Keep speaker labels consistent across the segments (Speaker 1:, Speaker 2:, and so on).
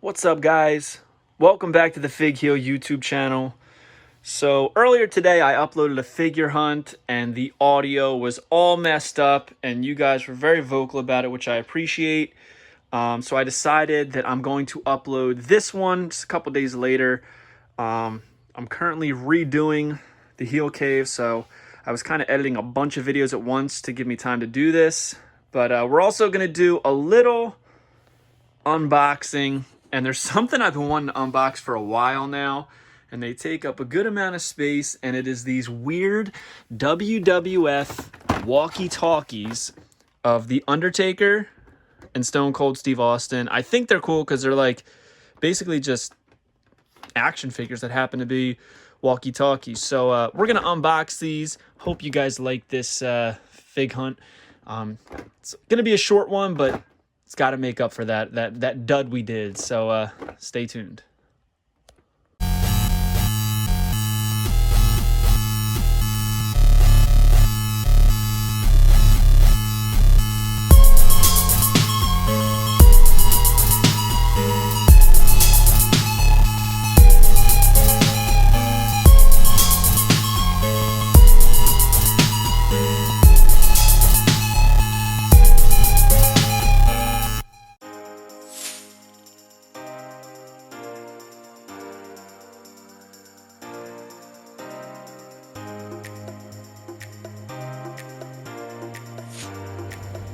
Speaker 1: What's up, guys? Welcome back to the Fig Heel YouTube channel. So earlier today I uploaded a figure hunt and the audio was all messed up and you guys were very vocal about it, which I appreciate. So I decided that I'm going to upload this one just a couple days later. I'm currently redoing the heel cave, so I was kind of editing a bunch of videos at once to give me time to do this. But we're also going to do a little unboxing, and there's something I've been wanting to unbox for a while now, and they take up a good amount of space, and it is these weird WWF walkie-talkies of The Undertaker and Stone Cold Steve Austin. I think they're cool because they're like basically just action figures that happen to be walkie-talkies. So we're gonna unbox these. Hope you guys like this fig hunt. It's gonna be a short one, but it's got to make up for that dud we did. So stay tuned.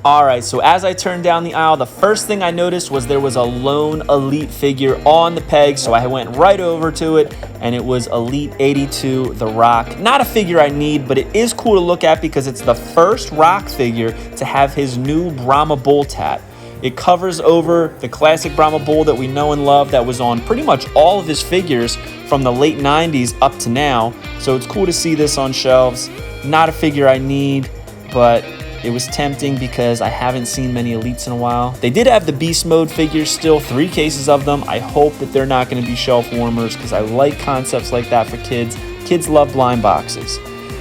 Speaker 1: All right, so as I turned down the aisle, the first thing I noticed was there was a lone Elite figure on the peg, so I went right over to it, and it was Elite 82, The Rock. Not a figure I need, but it is cool to look at because it's the first Rock figure to have his new Brahma Bull tat. It covers over the classic Brahma Bull that we know and love that was on pretty much all of his figures from the late 90s up to now, so it's cool to see this on shelves. Not a figure I need, but it was tempting because I haven't seen many Elites in a while. They did have the Beast Mode figures still, 3 cases of them. I hope that they're not going to be shelf warmers because I like concepts like that for kids. Kids love blind boxes.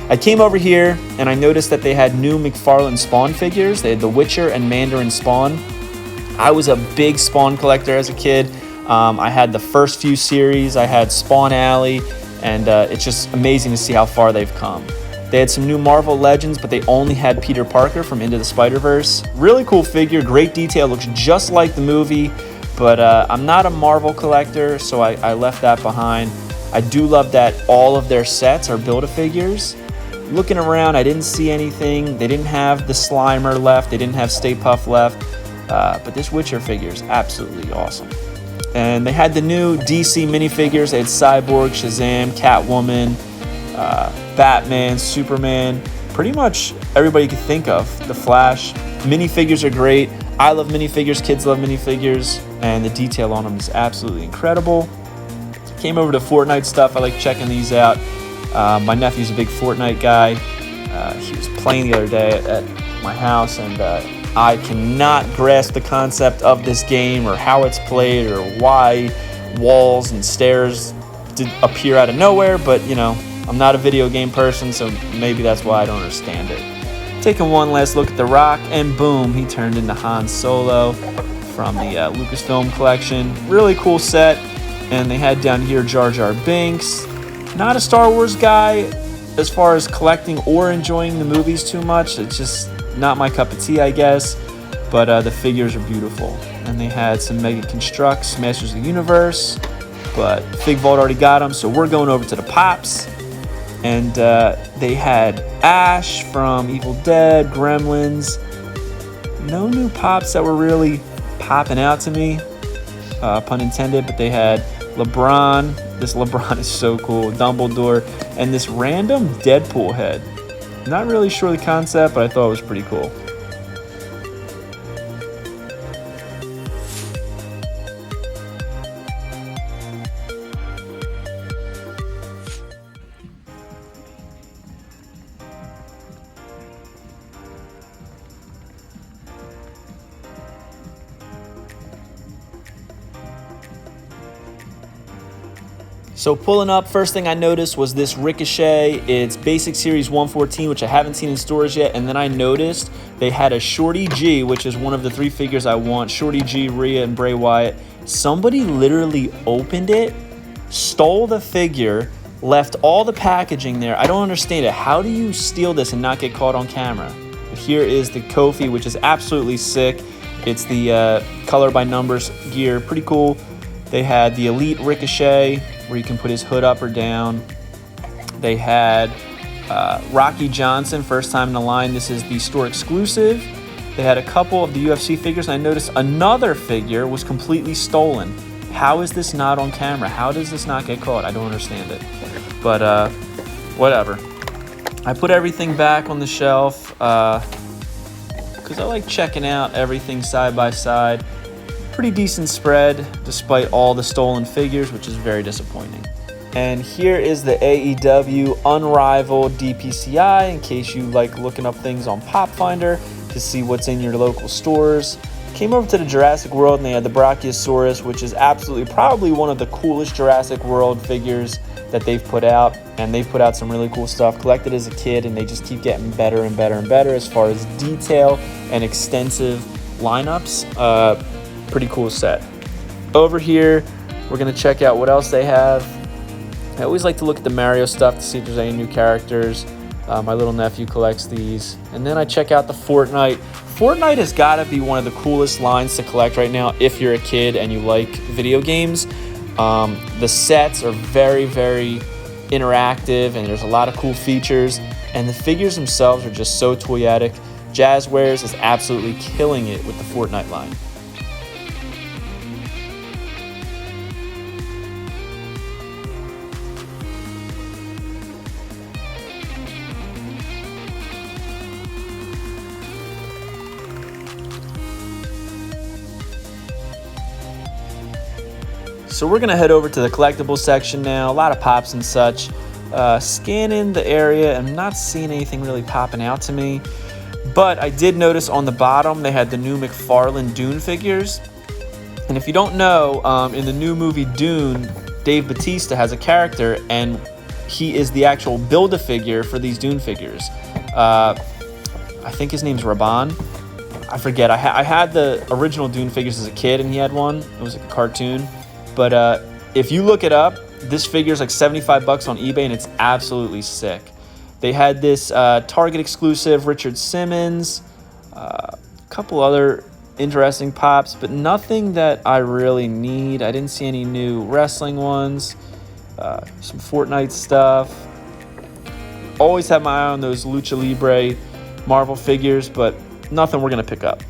Speaker 1: I came over here and I noticed that they had new McFarlane Spawn figures. They had the Witcher and Mandarin Spawn. I was a big Spawn collector as a kid. I had the first few series. I had Spawn Alley, and it's just amazing to see how far they've come. They had some new Marvel Legends, but they only had Peter Parker from Into the Spider-Verse. Really cool figure, great detail, looks just like the movie, but I'm not a Marvel collector, so I left that behind. I do love that all of their sets are Build-A-Figures. Looking around, I didn't see anything. They didn't have the Slimer left, they didn't have Stay Puft left, but this Witcher figure is absolutely awesome. And they had the new DC minifigures. They had Cyborg, Shazam, Catwoman, Batman, Superman, pretty much everybody you could think of. The Flash. Minifigures are great. I love minifigures, kids love minifigures, and the detail on them is absolutely incredible. Came over to Fortnite stuff. I like checking these out. My nephew's a big Fortnite guy. He was playing the other day at my house, and I cannot grasp the concept of this game or how it's played or why walls and stairs did appear out of nowhere, but you know, I'm not a video game person, so maybe that's why I don't understand it. Taking one last look at The Rock, and boom, he turned into Han Solo from the Lucasfilm collection. Really cool set. And they had down here Jar Jar Binks. Not a Star Wars guy as far as collecting or enjoying the movies too much. It's just not my cup of tea, I guess. But the figures are beautiful. And they had some Mega Constructs, Masters of the Universe. But Fig Vault already got them, so we're going over to the Pops. And they had Ash from Evil Dead, Gremlins. No new Pops that were really popping out to me, pun intended, but they had LeBron. This LeBron is so cool. Dumbledore. And this random Deadpool head. Not really sure the concept, but I thought it was pretty cool. So pulling up, first thing I noticed was this Ricochet. It's Basic Series 114, which I haven't seen in stores yet. And then I noticed they had a Shorty G, which is one of the 3 figures I want. Shorty G, Rhea, and Bray Wyatt. Somebody literally opened it, stole the figure, left all the packaging there. I don't understand it. How do you steal this and not get caught on camera? But here is the Kofi, which is absolutely sick. It's the color by numbers gear. Pretty cool. They had the Elite Ricochet, where you can put his hood up or down. They had Rocky Johnson, first time in the line. This is the store exclusive. They had a couple of the UFC figures, and I noticed another figure was completely stolen. How is this not on camera? How does this not get caught? I don't understand it. But whatever. I put everything back on the shelf because I like checking out everything side by side. Pretty decent spread despite all the stolen figures, which is very disappointing. And here is the AEW Unrivaled DPCI, in case you like looking up things on Pop Finder to see what's in your local stores. Came over to the Jurassic World and they had the Brachiosaurus, which is absolutely probably one of the coolest Jurassic World figures that they've put out. And they've put out some really cool stuff. Collected as a kid, and they just keep getting better and better and better as far as detail and extensive lineups. Pretty cool set. Over here, we're going to check out what else they have. I always like to look at the Mario stuff to see if there's any new characters. My little nephew collects these. And then I check out the Fortnite. Fortnite has got to be one of the coolest lines to collect right now if you're a kid and you like video games. The sets are very, very interactive, and there's a lot of cool features. And the figures themselves are just so toyetic. Jazzwares is absolutely killing it with the Fortnite line. So we're going to head over to the collectibles section now. A lot of pops and such. Scanning the area, I'm not seeing anything really popping out to me. But I did notice on the bottom they had the new McFarlane Dune figures. And if you don't know, in the new movie Dune, Dave Bautista has a character, and he is the actual Build-A-Figure for these Dune figures. I think his name's Raban. I forget. I had the original Dune figures as a kid, and he had one. It was like a cartoon. But if you look it up, this figure is like $75 on eBay, and it's absolutely sick. They had this Target exclusive Richard Simmons, a couple other interesting pops, but nothing that I really need. I didn't see any new wrestling ones, some Fortnite stuff. Always have my eye on those Lucha Libre Marvel figures, but nothing we're going to pick up.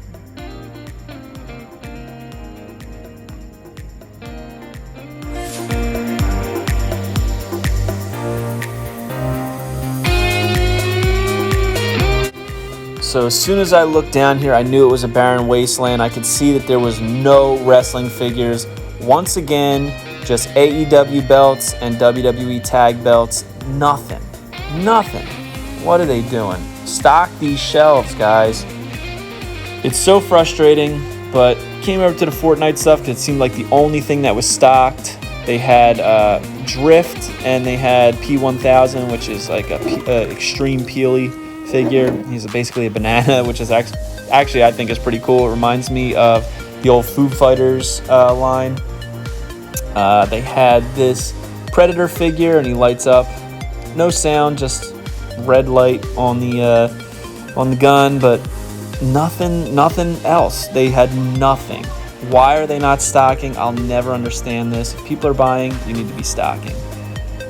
Speaker 1: So as soon as I looked down here, I knew it was a barren wasteland. I could see that there was no wrestling figures. Once again, just AEW belts and WWE tag belts. Nothing. What are they doing? Stock these shelves, guys. It's so frustrating, but came over to the Fortnite stuff because it seemed like the only thing that was stocked. They had Drift, and they had P1000, which is like a extreme peely figure. He's basically a banana, which is actually I think is pretty cool. It reminds me of the old Foo Fighters line. They had this Predator figure, and he lights up. No sound, just red light on the gun, but nothing else. They had nothing. Why are they not stocking? I'll never understand this. If people are buying, you need to be stocking.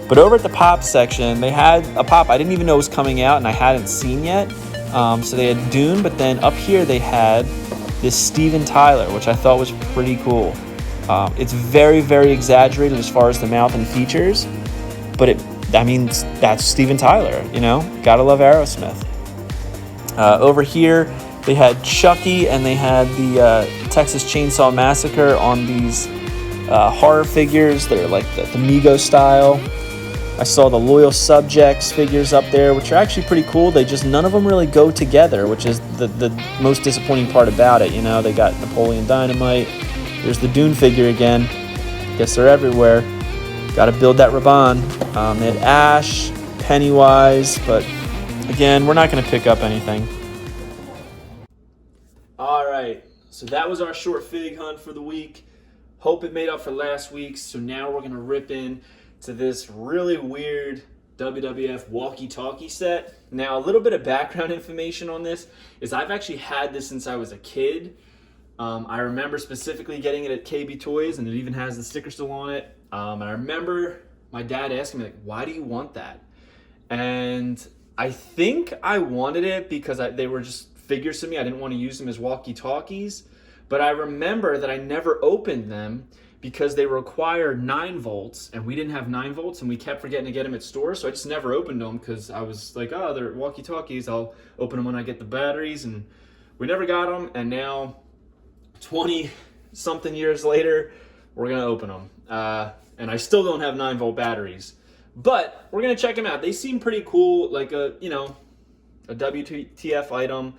Speaker 1: But over at the pop section, they had a pop I didn't even know was coming out and I hadn't seen yet. So they had Dune, but then up here they had this Steven Tyler, which I thought was pretty cool. It's very, very exaggerated as far as the mouth and features, but that's Steven Tyler, you know? Gotta love Aerosmith. Over here, they had Chucky, and they had the Texas Chainsaw Massacre on these horror figures that are like the Mego style. I saw the Loyal Subjects figures up there, which are actually pretty cool. None of them really go together, which is the most disappointing part about it. You know, they got Napoleon Dynamite. There's the Dune figure again. Guess they're everywhere. Got to build that Raban. They had Ash, Pennywise, but again, we're not going to pick up anything. All right, so that was our short fig hunt for the week. Hope it made up for last week's. So now we're going to rip in to this really weird WWF walkie-talkie set. Now, a little bit of background information on this is I've actually had this since I was a kid. I remember specifically getting it at KB Toys, and it even has the sticker still on it. And I remember my dad asking me, like, why do you want that? And I think I wanted it because they were just figures to me. I didn't want to use them as walkie-talkies. But I remember that I never opened them because they require 9 volts, and we didn't have 9 volts, and we kept forgetting to get them at stores, so I just never opened them because I was like, oh, they're walkie-talkies. I'll open them when I get the batteries, and we never got them, and now 20-something years later, we're going to open them. And I still don't have 9-volt batteries. But we're going to check them out. They seem pretty cool, like a WTF item,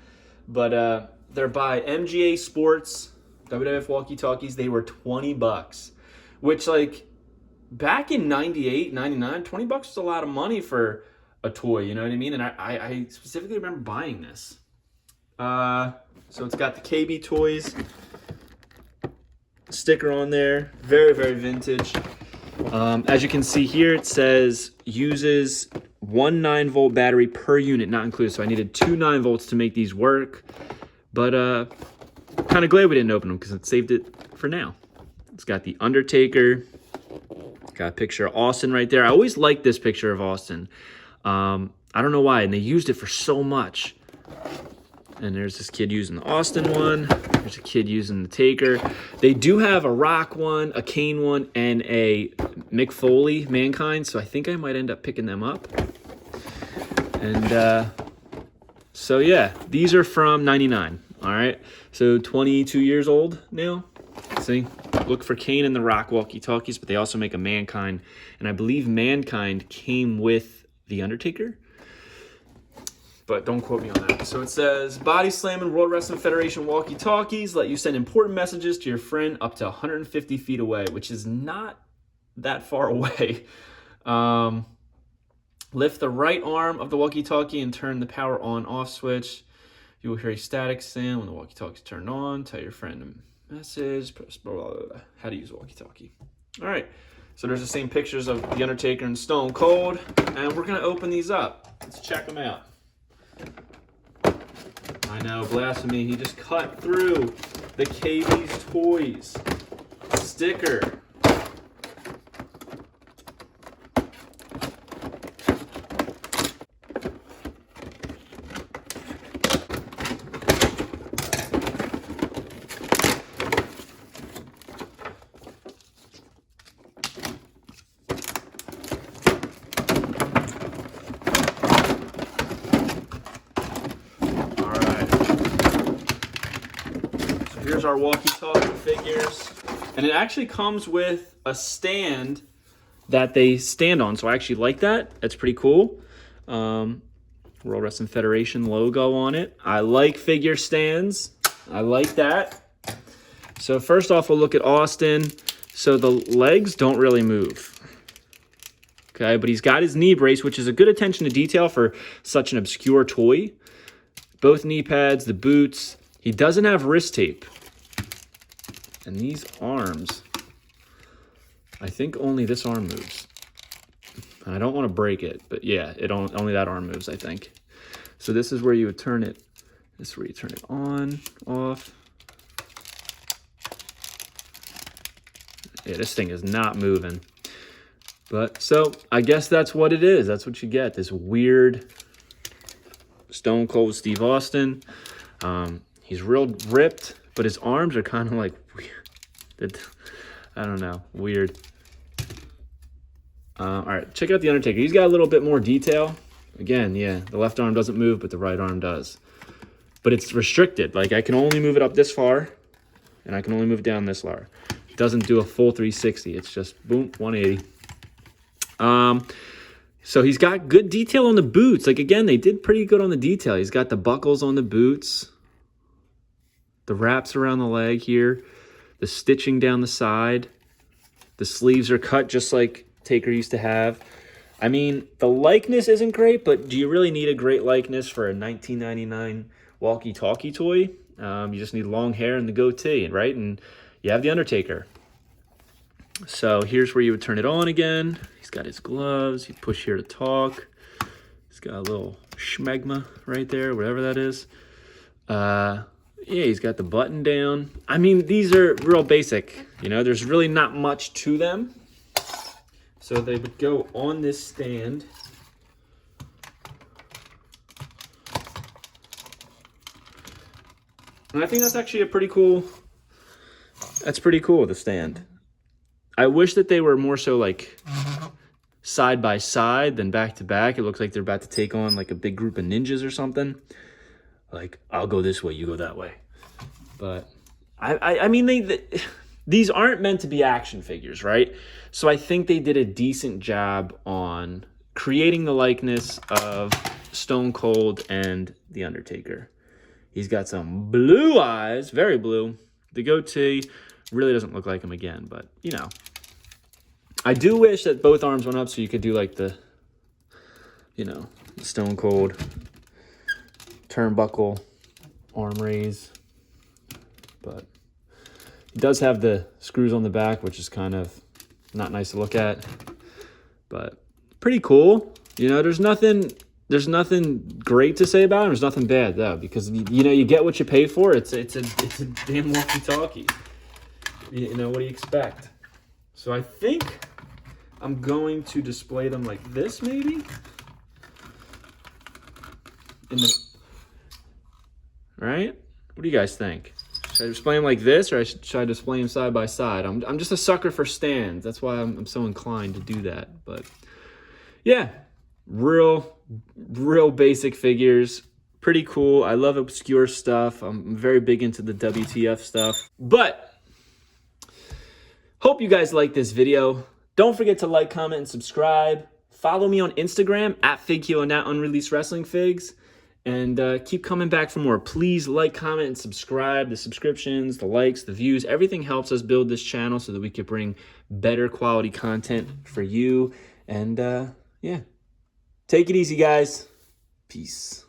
Speaker 1: but they're by MGA Sports. WWF walkie-talkies, they were $20, which, like, back in 98, 99, $20 was a lot of money for a toy, you know what I mean? And I specifically remember buying this. So it's got the KB Toys sticker on there. Very, very vintage. As you can see here, it says uses 1 9-volt battery per unit, not included. So I needed 2 9 volts to make these work. But kind of glad we didn't open them because it saved it for now. It's got the Undertaker. Got a picture of Austin right there. I always liked this picture of Austin. I don't know why, and they used it for so much. And there's this kid using the Austin one. There's a kid using the Taker. They do have a Rock one, a Kane one, and a Mick Foley Mankind, so I think I might end up picking them up. And so yeah, these are from 99. All right, so 22 years old now. See, look for Kane and the Rock walkie-talkies, but they also make a Mankind, and I believe Mankind came with the Undertaker, but don't quote me on that. So it says, Body Slamming World Wrestling Federation walkie-talkies let you send important messages to your friend up to 150 feet away, which is not that far away. Lift the right arm of the walkie-talkie and turn the power on-off switch. You will hear a static sound when the walkie-talkie is turned on. Tell your friend a message. Press blah, blah, blah, blah. How to use a walkie-talkie. All right. So there's the same pictures of The Undertaker and Stone Cold. And we're going to open these up. Let's check them out. I know, blasphemy. He just cut through the KB's Toys sticker. Here's our walkie-talkie figures, and it actually comes with a stand that they stand on, so I actually like that. That's pretty cool. World Wrestling Federation logo on it. I like figure stands. I like that. So first off, we'll look at Austin. So the legs don't really move. Okay, but he's got his knee brace, which is a good attention to detail for such an obscure toy. Both knee pads, the boots. He doesn't have wrist tape. And these arms, I think only this arm moves. And I don't want to break it, but yeah, only that arm moves, I think. So this is where you would turn it. This is where you turn it on, off. Yeah, this thing is not moving. But so I guess that's what it is. That's what you get. This weird Stone Cold Steve Austin. He's real ripped, but his arms are kind of like weird. I don't know, weird. All right, check out the Undertaker. He's got a little bit more detail. Again, yeah, the left arm doesn't move, but the right arm does. But it's restricted. Like, I can only move it up this far, and I can only move it down this far. It doesn't do a full 360. It's just, boom, 180. So he's got good detail on the boots. Like, again, they did pretty good on the detail. He's got the buckles on the boots, the wraps around the leg here, the stitching down the side. The sleeves are cut just like Taker used to have. I mean, the likeness isn't great, but do you really need a great likeness for a 1999 walkie-talkie toy? You just need long hair and the goatee, right? And you have the Undertaker. So here's where you would turn it on again. He's got his gloves. You push here to talk. He's got a little schmegma right there, whatever that is. Yeah, he's got the button down. I mean, these are real basic. You know, there's really not much to them. So they would go on this stand. And I think that's actually a pretty cool, the stand. I wish that they were more so like side by side than back to back. It looks like they're about to take on like a big group of ninjas or something. Like, I'll go this way, you go that way. But I mean, these aren't meant to be action figures, right? So I think they did a decent job on creating the likeness of Stone Cold and The Undertaker. He's got some blue eyes, very blue. The goatee really doesn't look like him again, but, you know. I do wish that both arms went up so you could do like the, you know, Stone Cold turnbuckle arm raise. But he does have the screws on the back, which is kind of not nice to look at. But pretty cool. You know, there's nothing great to say about him. There's nothing bad though, because you know, you get what you pay for. It's a damn walkie-talkie. You know, what do you expect? So I think I'm going to display them like this, maybe. Right? What do you guys think? Should I display them like this, or should I display them side by side? I'm just a sucker for stands. That's why I'm so inclined to do that. But yeah, real basic figures. Pretty cool. I love obscure stuff. I'm very big into the WTF stuff. But hope you guys like this video. Don't forget to like, comment, and subscribe. Follow me on Instagram at FigHero and at Unreleased Wrestling Figs. And keep coming back for more. Please like, comment, and subscribe. The subscriptions, the likes, the views, everything helps us build this channel so that we can bring better quality content for you. And yeah, take it easy, guys. Peace.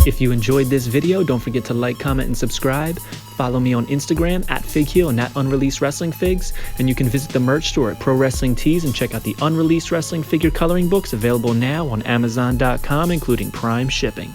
Speaker 1: If you enjoyed this video, don't forget to like, comment, and subscribe. Follow me on Instagram at FigHero and at Unreleased Wrestling Figs. And you can visit the merch store at Pro Wrestling Tees and check out the Unreleased Wrestling Figure coloring books available now on Amazon.com, including Prime shipping.